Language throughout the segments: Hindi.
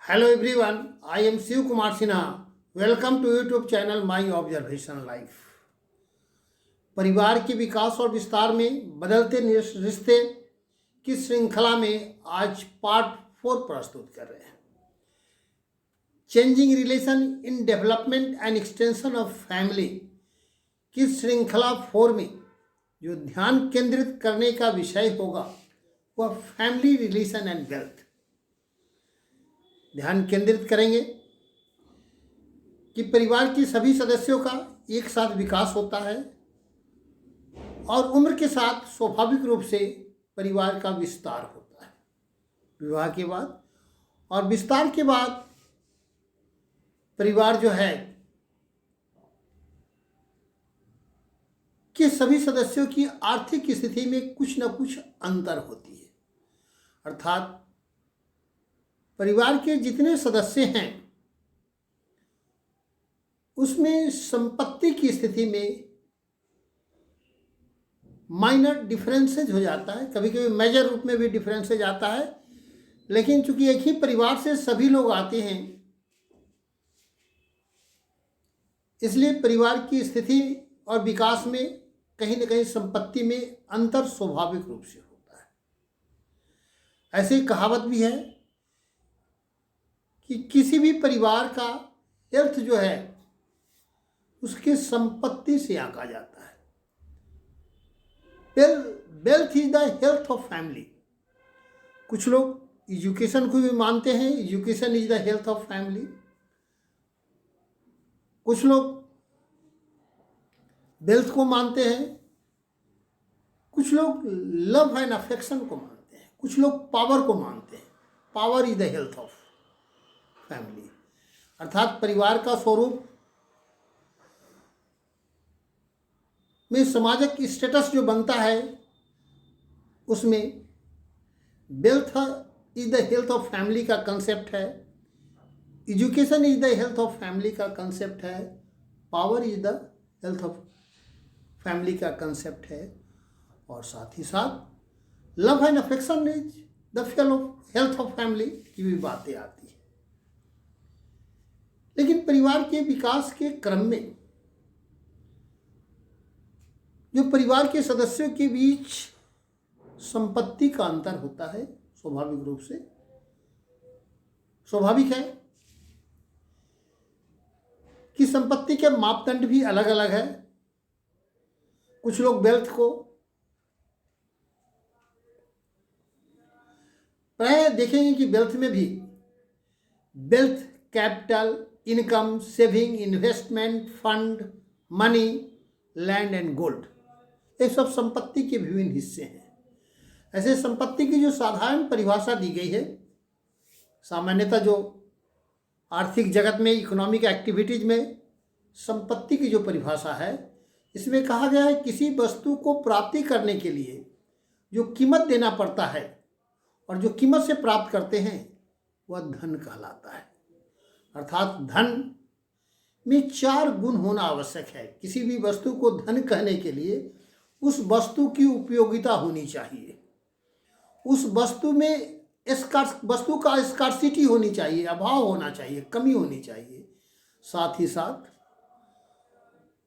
Hello everyone, I am Shiv Kumar Sinha. Welcome to YouTube channel My Observation Life. परिवार के विकास और विस्तार में बदलते रिश्ते की श्रृंखला में आज पार्ट 4 प्रस्तुत कर रहे हैं। Changing relation in development and extension of family की श्रृंखला 4 में जो ध्यान केंद्रित करने का विषय होगा वह फैमिली रिलेशन एंड वेल्थ। ध्यान केंद्रित करेंगे कि परिवार के सभी सदस्यों का एक साथ विकास होता है और उम्र के साथ स्वाभाविक रूप से परिवार का विस्तार होता है। विवाह के बाद और विस्तार के बाद परिवार जो है कि सभी सदस्यों की आर्थिक स्थिति में कुछ न कुछ अंतर होती है, अर्थात परिवार के जितने सदस्य हैं उसमें संपत्ति की स्थिति में माइनर डिफरेंसेज हो जाता है, कभी कभी मेजर रूप में भी डिफरेंसेज आता है। लेकिन चूंकि एक ही परिवार से सभी लोग आते हैं इसलिए परिवार की स्थिति और विकास में कहीं न कहीं संपत्ति में अंतर स्वाभाविक रूप से होता है। ऐसे कहावत भी है कि किसी भी परिवार का हेल्थ जो है उसके संपत्ति से आंका जाता है। Wealth is the health of family. कुछ लोग एजुकेशन को भी मानते हैं, education is the health of family. कुछ लोग वेल्थ को मानते हैं, कुछ लोग लव एंड अफेक्शन को मानते हैं, कुछ लोग पावर को मानते हैं। Power is the health of family, अर्थात परिवार का स्वरूप में सामाजिक स्टेटस जो बनता है उसमें wealth is the health of family का कंसेप्ट है, education is the health of family का कंसेप्ट है, power is the health of family का कंसेप्ट है और साथ ही साथ love and affection is the health of family की भी बातें आती है। लेकिन परिवार के विकास के क्रम में जो परिवार के सदस्यों के बीच संपत्ति का अंतर होता है, स्वाभाविक रूप से स्वाभाविक है कि संपत्ति के मापदंड भी अलग अलग है। कुछ लोग वेल्थ को प्राय देखेंगे कि वेल्थ में भी wealth, capital, income, saving, investment, fund, money, land and gold, ये सब संपत्ति के विभिन्न हिस्से हैं। ऐसे संपत्ति की जो साधारण परिभाषा दी गई है, सामान्यतः जो आर्थिक जगत में इकोनॉमिक एक्टिविटीज में संपत्ति की जो परिभाषा है, इसमें कहा गया है किसी वस्तु को प्राप्ति करने के लिए जो कीमत देना पड़ता है और जो कीमत से प्राप्त करते हैं वह धन कहलाता है। अर्थात धन में 4 गुण होना आवश्यक है। किसी भी वस्तु को धन कहने के लिए उस वस्तु की उपयोगिता होनी चाहिए, उस वस्तु में वस्तु का स्कार्सिटी होनी चाहिए, अभाव होना चाहिए, कमी होनी चाहिए। साथ ही साथ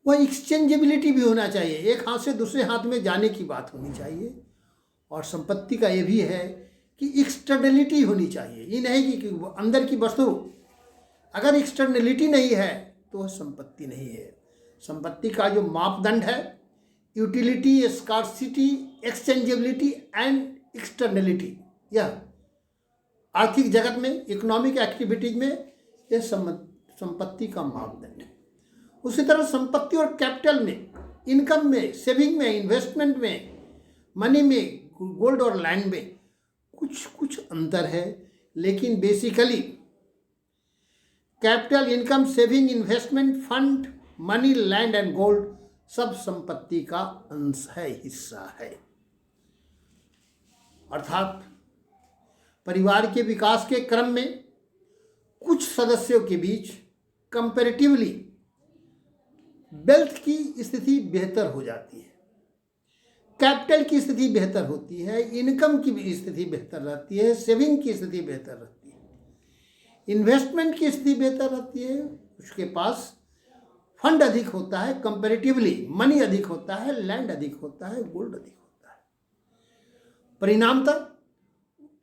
वह एक्सचेंजेबिलिटी भी होना चाहिए, एक हाथ से दूसरे हाथ में जाने की बात होनी चाहिए। और संपत्ति का ये भी है कि एक्सटर्नलिटी होनी चाहिए। ये नहीं कि अंदर की वस्तु अगर एक्सटर्नलिटी नहीं है तो वह संपत्ति नहीं है। संपत्ति का जो मापदंड है यूटिलिटी, स्कार्सिटी, एक्सचेंजेबिलिटी एंड एक्सटर्नलिटी, यह आर्थिक जगत में इकोनॉमिक एक्टिविटीज में यह संपत्ति का मापदंड है। उसी तरह संपत्ति और कैपिटल में, इनकम में, सेविंग में, इन्वेस्टमेंट में, मनी में, गोल्ड और लैंड में कुछ अंतर है। लेकिन basically capital, income, saving, investment, fund, money, land and gold सब संपत्ति का अंश है, हिस्सा है। अर्थात परिवार के विकास के क्रम में कुछ सदस्यों के बीच कंपैरेटिवली वेल्थ की स्थिति बेहतर हो जाती है, कैपिटल की स्थिति बेहतर होती है, इनकम की भी स्थिति बेहतर रहती है, सेविंग की स्थिति बेहतर रहती है। इन्वेस्टमेंट की स्थिति बेहतर रहती है, उसके पास फंड अधिक होता है, कंपैरेटिवली मनी अधिक होता है, लैंड अधिक होता है, गोल्ड अधिक होता है। परिणामतः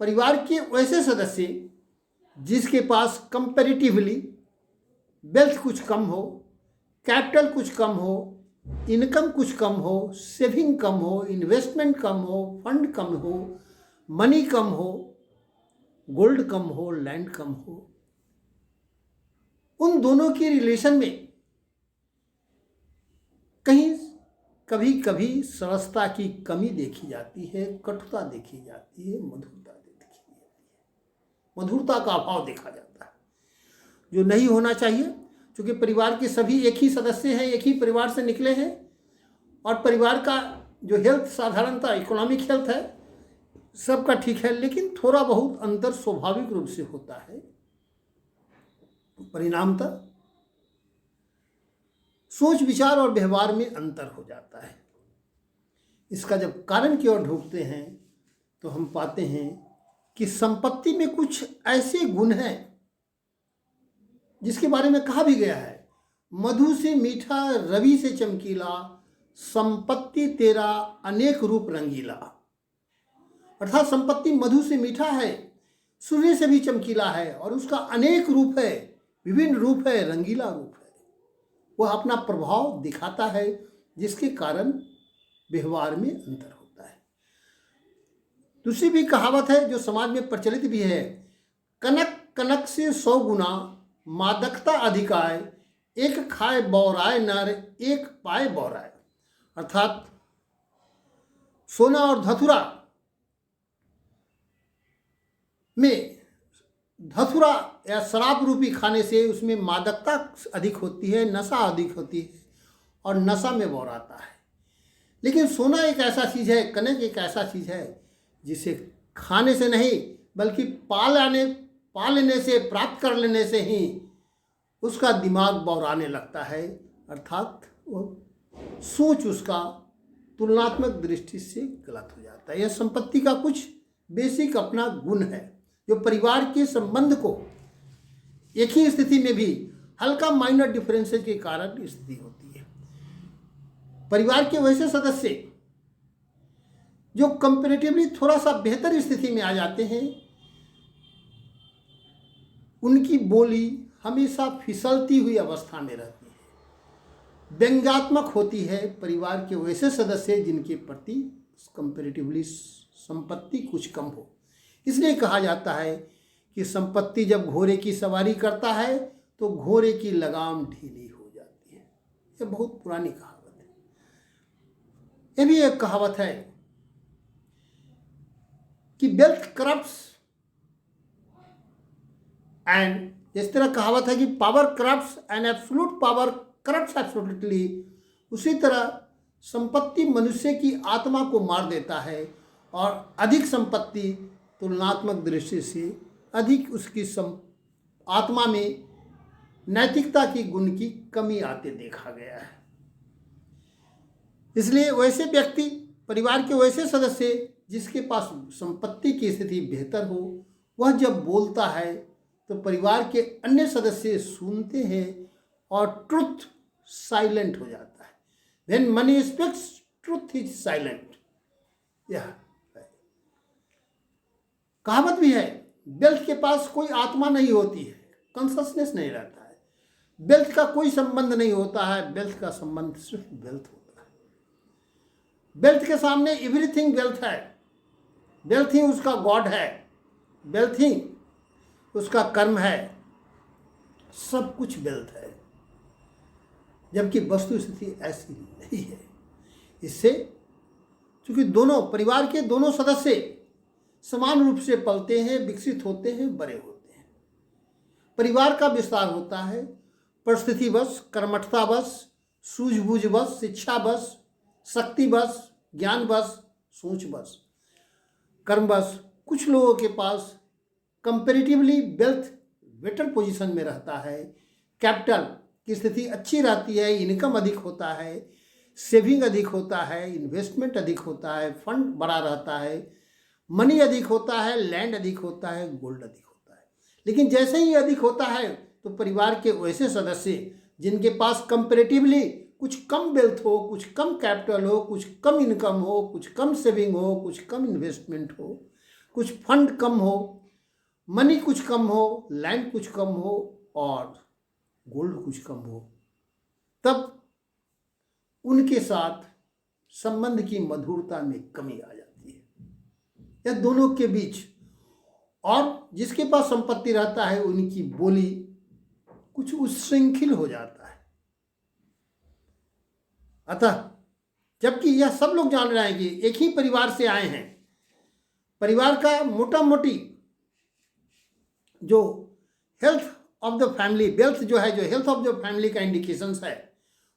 परिवार के वैसे सदस्य जिसके पास कंपैरेटिवली वेल्थ कुछ कम हो, कैपिटल कुछ कम हो, इनकम कुछ कम हो, सेविंग कम हो, इन्वेस्टमेंट कम हो, फंड कम हो, मनी कम हो, गोल्ड कम हो, लैंड कम हो, उन दोनों की रिलेशन में कहीं कभी कभी सरसता की कमी देखी जाती है, कटुता देखी जाती है, मधुरता देखी जाती है, मधुरता का अभाव देखा जाता है, जो नहीं होना चाहिए। क्योंकि परिवार के सभी एक ही सदस्य हैं, एक ही परिवार से निकले हैं, और परिवार का जो हेल्थ साधारणतः इकोनॉमिक हेल्थ है सबका ठीक है, लेकिन थोड़ा बहुत अंतर स्वाभाविक रूप से होता है। परिणामतः सोच विचार और व्यवहार में अंतर हो जाता है। इसका जब कारण की ओर ढूंढते हैं तो हम पाते हैं कि संपत्ति में कुछ ऐसे गुण हैं जिसके बारे में कहा भी गया है, मधु से मीठा रवि से चमकीला, संपत्ति तेरा अनेक रूप रंगीला। अर्थात संपत्ति मधु से मीठा है, सूर्य से भी चमकीला है, और उसका अनेक रूप है, विभिन्न रूप है, रंगीला रूप है। वह अपना प्रभाव दिखाता है, जिसके कारण व्यवहार में अंतर होता है। दूसरी भी कहावत है जो समाज में प्रचलित भी है, कनक कनक से 100 गुना मादकता अधिकाय, एक खाए बौराए नर एक पाए बौराए। अर्थात सोना और धतुरा में, धतुरा या शराब रूपी खाने से उसमें मादकता अधिक होती है, नशा अधिक होती है, और नशा में बौराता है। लेकिन सोना एक ऐसा चीज़ है, कनक एक ऐसा चीज़ है जिसे खाने से नहीं बल्कि पा लेने से, प्राप्त कर लेने से ही उसका दिमाग बौराने लगता है। अर्थात वो सोच उसका तुलनात्मक दृष्टि से गलत हो जाता है। यह संपत्ति का कुछ बेसिक अपना गुण है जो परिवार के संबंध को एक ही स्थिति में भी हल्का माइनर डिफरेंसेस के कारण स्थिति होती है। परिवार के वैसे सदस्य जो कंपैरेटिवली थोड़ा सा बेहतर स्थिति में आ जाते हैं, उनकी बोली हमेशा फिसलती हुई अवस्था में रहती है, व्यंग्यात्मक होती है। परिवार के वैसे सदस्य जिनके प्रति कंपैरेटिवली संपत्ति कुछ कम हो। इसलिए कहा जाता है कि संपत्ति जब घोड़े की सवारी करता है तो घोड़े की लगाम ढीली हो जाती है। यह बहुत पुरानी कहावत है। यह भी एक कहावत है कि वेल्थ करप्ट्स एंड, जिस तरह कहावत है कि power corrupts and absolute power corrupts absolutely, उसी तरह संपत्ति मनुष्य की आत्मा को मार देता है, और अधिक संपत्ति तुलनात्मक दृष्टि से अधिक उसकी आत्मा में नैतिकता की गुण की कमी आते देखा गया है। इसलिए वैसे व्यक्ति, परिवार के वैसे सदस्य जिसके पास संपत्ति की स्थिति बेहतर हो, वह जब बोलता है तो परिवार के अन्य सदस्य सुनते हैं और ट्रुथ साइलेंट हो जाता है। When money speaks truth is silent. यह कहावत भी है, वेल्थ के पास कोई आत्मा नहीं होती है, कॉन्शसनेस नहीं रहता है, वेल्थ का कोई संबंध नहीं होता है, वेल्थ का संबंध सिर्फ वेल्थ होता है। वेल्थ के सामने एवरीथिंग वेल्थ है, वेल्थ ही उसका गॉड है, वेल्थ ही उसका कर्म है, सब कुछ वेल्थ है। जबकि वस्तु स्थिति ऐसी नहीं है। इससे चूंकि दोनों परिवार के दोनों सदस्य समान रूप से पलते हैं, विकसित होते हैं, बड़े होते हैं, परिवार का विस्तार होता है, परिस्थितिवश, कर्मठतावश, सूझबूझवश, शिक्षावश, शक्तिवश, ज्ञानवश, सोचवश, कर्मवश कुछ लोगों के पास कंपैरेटिवली वेल्थ बेटर पोजीशन में रहता है, कैपिटल की स्थिति अच्छी रहती है, इनकम अधिक होता है, सेविंग अधिक होता है, इन्वेस्टमेंट अधिक होता है, फंड बड़ा रहता है, मनी अधिक होता है, लैंड अधिक होता है, गोल्ड अधिक होता है। लेकिन जैसे ही अधिक होता है तो परिवार के वैसे सदस्य जिनके पास कंपेरेटिवली कुछ कम वेल्थ हो, कुछ कम कैपिटल हो, कुछ कम इनकम हो, कुछ कम सेविंग हो, कुछ कम इन्वेस्टमेंट हो, कुछ फंड कम हो, मनी कुछ कम हो, लैंड कुछ कम हो और गोल्ड कुछ कम हो, तब उनके साथ संबंध की मधुरता में कमी आ जाती है या दोनों के बीच। और जिसके पास संपत्ति रहता है उनकी बोली कुछ उच्छृंखल हो जाता है। अतः जबकि यह सब लोग जान रहे हैं कि एक ही परिवार से आए हैं, परिवार का मोटा मोटी जो health of the family, wealth जो है, जो हेल्थ ऑफ द फैमिली का इंडिकेशंस है,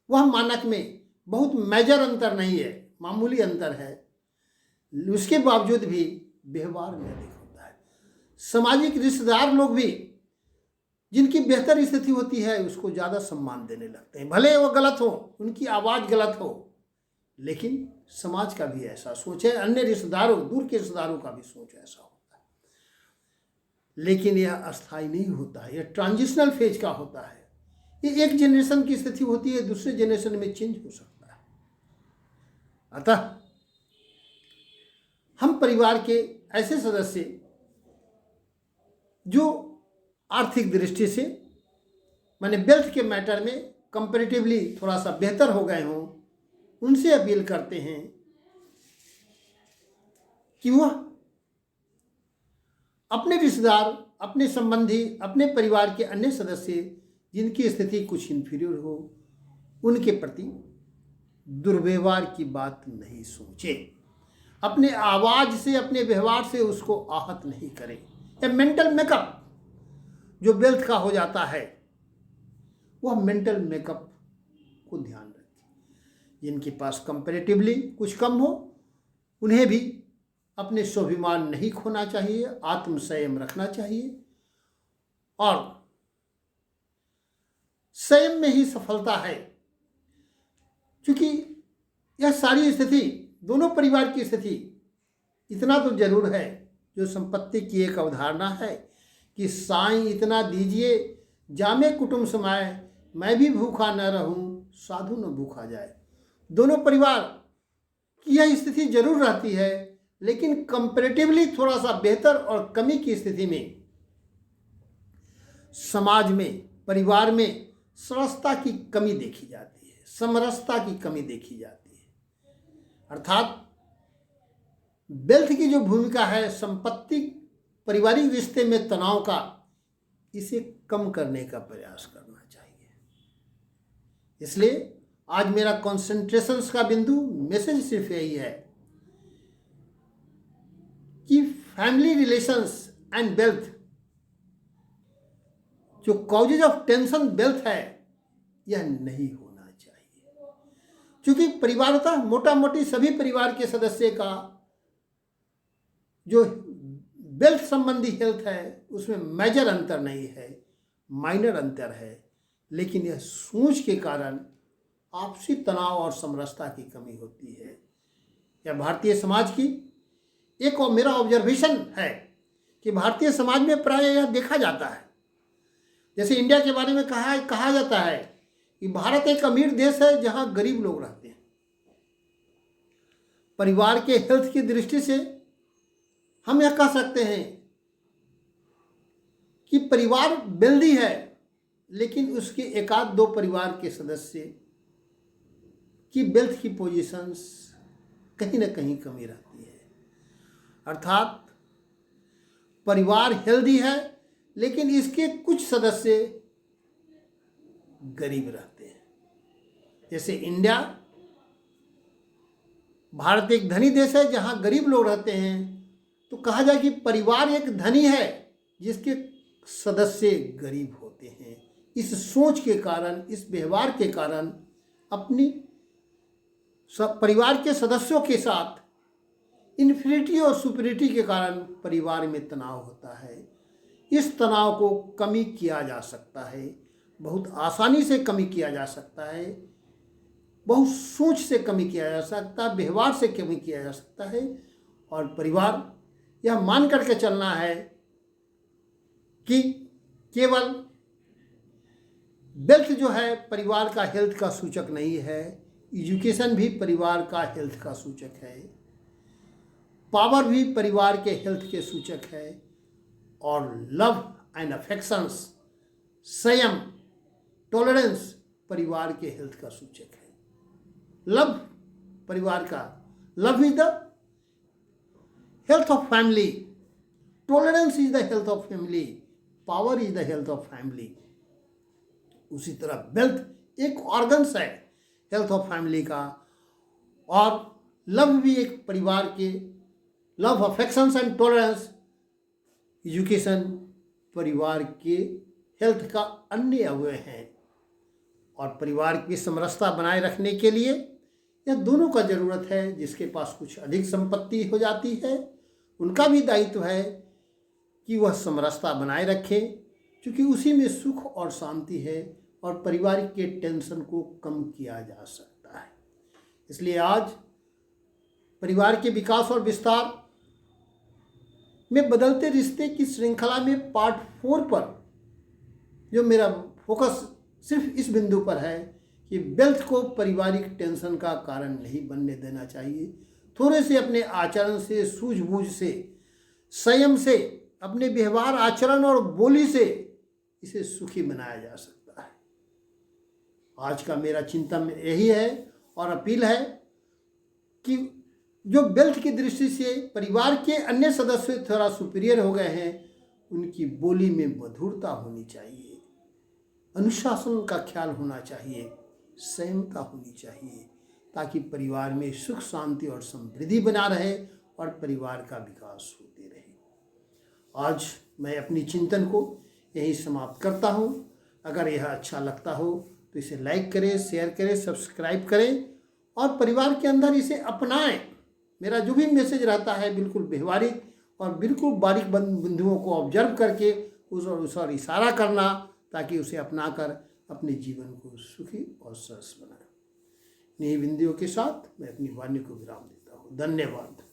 वह मानक में बहुत मेजर अंतर नहीं है, मामूली अंतर है। उसके बावजूद भी व्यवहार में अधिक होता है। सामाजिक रिश्तेदार लोग भी जिनकी बेहतर स्थिति होती है उसको ज़्यादा सम्मान देने लगते हैं, भले वो गलत हो, उनकी आवाज़ गलत हो, लेकिन समाज का भी ऐसा सोच है, अन्य रिश्तेदारों, दूर के रिश्तेदारों का भी सोच ऐसा होता है। लेकिन यह अस्थायी नहीं होता है, यह ट्रांजिशनल फेज का होता है। ये एक जनरेशन की स्थिति होती है, दूसरे जनरेशन में चेंज हो सकता है। अतः हम परिवार के ऐसे सदस्य जो आर्थिक दृष्टि से माने वेल्थ के मैटर में कंपैरेटिवली थोड़ा सा बेहतर हो गए हों, उनसे अपील करते हैं कि वह अपने रिश्तेदार, अपने संबंधी, अपने परिवार के अन्य सदस्य जिनकी स्थिति कुछ इन्फीरियर हो, उनके प्रति दुर्व्यवहार की बात नहीं सोचे, अपने आवाज़ से, अपने व्यवहार से उसको आहत नहीं करें। यह मेंटल मेकअप जो वेल्थ का हो जाता है, वह मेंटल मेकअप को ध्यान रखें। जिनके पास कंपैरेटिवली कुछ कम हो, उन्हें भी अपने स्वाभिमान नहीं खोना चाहिए, आत्मसंयम रखना चाहिए और संयम में ही सफलता है। क्योंकि यह सारी स्थिति, दोनों परिवार की स्थिति, इतना तो जरूर है, जो संपत्ति की एक अवधारणा है कि साईं इतना दीजिए जामे कुटुंब समाए, मैं भी भूखा न रहूं साधु न भूखा जाए। दोनों परिवार की यह स्थिति जरूर रहती है, लेकिन कंपैरेटिवली थोड़ा सा बेहतर और कमी की स्थिति में समाज में, परिवार में सरसता की कमी देखी जाती है, समरसता की कमी देखी जाती है। अर्थात वेल्थ की जो भूमिका है संपत्ति पारिवारिक रिश्ते में तनाव का, इसे कम करने का प्रयास करना चाहिए। इसलिए आज मेरा कॉन्सेंट्रेशन का बिंदु, मैसेज सिर्फ यही है कि फैमिली रिलेशंस एंड वेल्थ, जो कॉजेज ऑफ टेंशन वेल्थ है, यह नहीं होना चाहिए। क्योंकि परिवारता मोटा मोटी सभी परिवार के सदस्य का जो वेल्थ संबंधी हेल्थ है उसमें मेजर अंतर नहीं है, माइनर अंतर है। लेकिन यह सोच के कारण आपसी तनाव और समरसता की कमी होती है। यह भारतीय समाज की एक और मेरा ऑब्जर्वेशन है कि भारतीय समाज में प्राय यह देखा जाता है। जैसे इंडिया के बारे में कहा जाता है कि भारत एक अमीर देश है जहां गरीब लोग रहते हैं। परिवार के हेल्थ की दृष्टि से हम यह कह सकते हैं कि परिवार वेल्दी है, लेकिन उसके एक आध दो परिवार के सदस्य की वेल्थ की पोजीशंस कहीं ना कहीं कमी रहती है। अर्थात परिवार हेल्दी है, लेकिन इसके कुछ सदस्य गरीब रहते हैं। जैसे इंडिया, भारत एक धनी देश है जहां गरीब लोग रहते हैं, तो कहा जाए कि परिवार एक धनी है जिसके सदस्य गरीब होते हैं। इस सोच के कारण, इस व्यवहार के कारण अपनी परिवार के सदस्यों के साथ इन्फिनिटी और सुपरिटी के कारण परिवार में तनाव होता है। इस तनाव को कमी किया जा सकता है, बहुत आसानी से कमी किया जा सकता है, बहुत सोच से कमी किया जा सकता है, व्यवहार से कमी किया जा सकता है। और परिवार यह मान करके चलना है कि केवल वेल्थ जो है परिवार का हेल्थ का सूचक नहीं है, एजुकेशन भी परिवार का हेल्थ का सूचक है, पावर भी परिवार के हेल्थ के सूचक है, और लव एंड अफेक्शंस, संयम, टॉलरेंस परिवार के हेल्थ का सूचक है। लव परिवार का, love is the health of family, tolerance is the health of family, power is the health of family. उसी तरह वेल्थ एक ऑर्गन्स है हेल्थ ऑफ फैमिली का, और लव भी एक परिवार के, love, affections and tolerance, education परिवार के हेल्थ का अन्य अवयव हैं। और परिवार की समरसता बनाए रखने के लिए यह दोनों का ज़रूरत है। जिसके पास कुछ अधिक संपत्ति हो जाती है उनका भी दायित्व है कि वह समरसता बनाए रखे, क्योंकि उसी में सुख और शांति है और पारिवारिक के टेंशन को कम किया जा सकता है। इसलिए आज परिवार के विकास और विस्तार में बदलते रिश्ते की श्रृंखला में पार्ट 4 पर जो मेरा फोकस सिर्फ इस बिंदु पर है कि वेल्थ को पारिवारिक टेंशन का कारण नहीं बनने देना चाहिए। थोड़े से अपने आचरण से, सूझबूझ से, संयम से, अपने व्यवहार, आचरण और बोली से इसे सुखी बनाया जा सकता है। आज का मेरा चिंतन यही है और अपील है कि जो वेल्थ की दृष्टि से परिवार के अन्य सदस्य थोड़ा सुपीरियर हो गए हैं, उनकी बोली में मधुरता होनी चाहिए, अनुशासन का ख्याल होना चाहिए, संयमता होनी चाहिए, ताकि परिवार में सुख, शांति और समृद्धि बना रहे और परिवार का विकास होते रहे। आज मैं अपनी चिंतन को यहीं समाप्त करता हूँ। अगर यह अच्छा लगता हो तो इसे लाइक करें, शेयर करें, सब्सक्राइब करें और परिवार के अंदर इसे अपनाएं। मेरा जो भी मैसेज रहता है बिल्कुल व्यवहारिक और बिल्कुल बारीक बिंदुओं को ऑब्जर्व करके उस और इशारा करना, ताकि उसे अपनाकर अपने जीवन को सुखी और सरस बनाएं। इन्हीं बिंदुओं के साथ मैं अपनी वाणी को विराम देता हूँ। धन्यवाद।